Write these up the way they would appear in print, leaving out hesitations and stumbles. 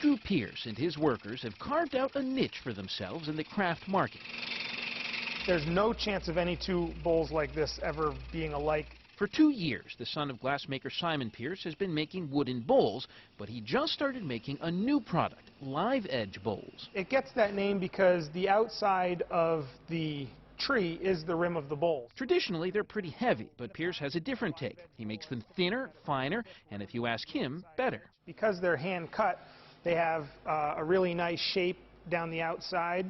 Andrew Pearce and his workers have carved out a niche for themselves in the craft market. There's no chance of any two bowls like this ever being alike. For 2 years, the son of glassmaker Simon Pearce has been making wooden bowls, but he just started making a new product, live edge bowls. It gets that name because the outside of the tree is the rim of the bowl. Traditionally, they're pretty heavy, but Pearce has a different take. He makes them thinner, finer, and if you ask him, better. Because they're hand cut, they have a really nice shape down the outside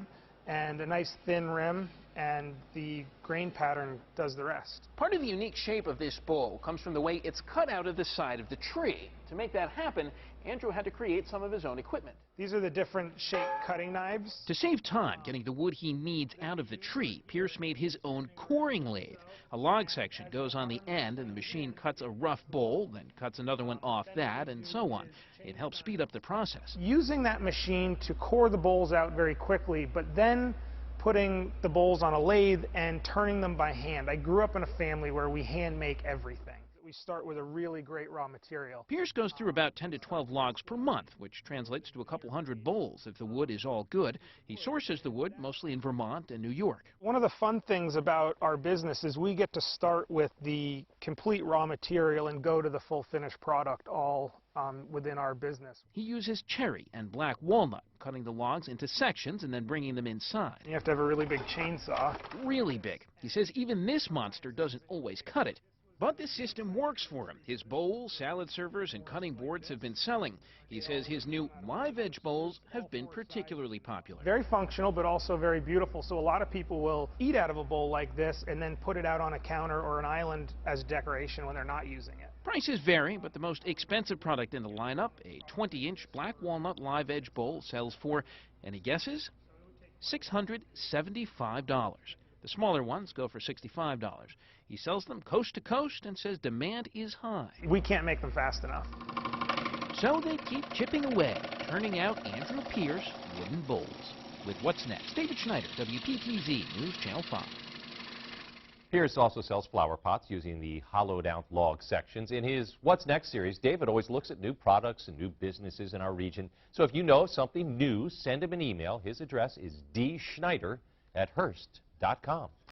and a nice thin rim, and the grain pattern does the rest. Part of the unique shape of this bowl comes from the way it's cut out of the side of the tree. To make that happen, Andrew had to create some of his own equipment. These are the different shape cutting knives. To save time getting the wood he needs out of the tree, Pearce made his own coring lathe. A log section goes on the end, and the machine cuts a rough bowl, then cuts another one off that, and so on. It helps speed up the process. Using that machine to core the bowls out very quickly, but then putting the bowls on a lathe and turning them by hand. I grew up in a family where we hand make everything. We start with a really great raw material. Pearce goes through about 10 to 12 logs per month, which translates to a couple hundred bowls if the wood is all good. He sources the wood mostly in Vermont and New York. One of the fun things about our business is we get to start with the complete raw material and go to the full finished product all within our business. He uses cherry and black walnut, cutting the logs into sections and then bringing them inside. You have to have a really big chainsaw. Really big. He says even this monster doesn't always cut it. But this system works for him. His bowls, salad servers, and cutting boards have been selling. He says his new live edge bowls have been particularly popular. Very functional, but also very beautiful. So a lot of people will eat out of a bowl like this and then put it out on a counter or an island as decoration when they're not using it. Prices vary, but the most expensive product in the lineup, a 20-inch black walnut live edge bowl, sells for, any guesses? $675. The smaller ones go for $65. He sells them coast to coast and says demand is high. We can't make them fast enough. So they keep chipping away, turning out Andrew Pearce wooden bowls. With What's Next, David Schneider, WPTZ News Channel 5. Pearce also sells flower pots using the hollowed-out log sections. In his What's Next series, David always looks at new products and new businesses in our region. So if you know of something new, send him an email. His address is dschneider@hearst.com.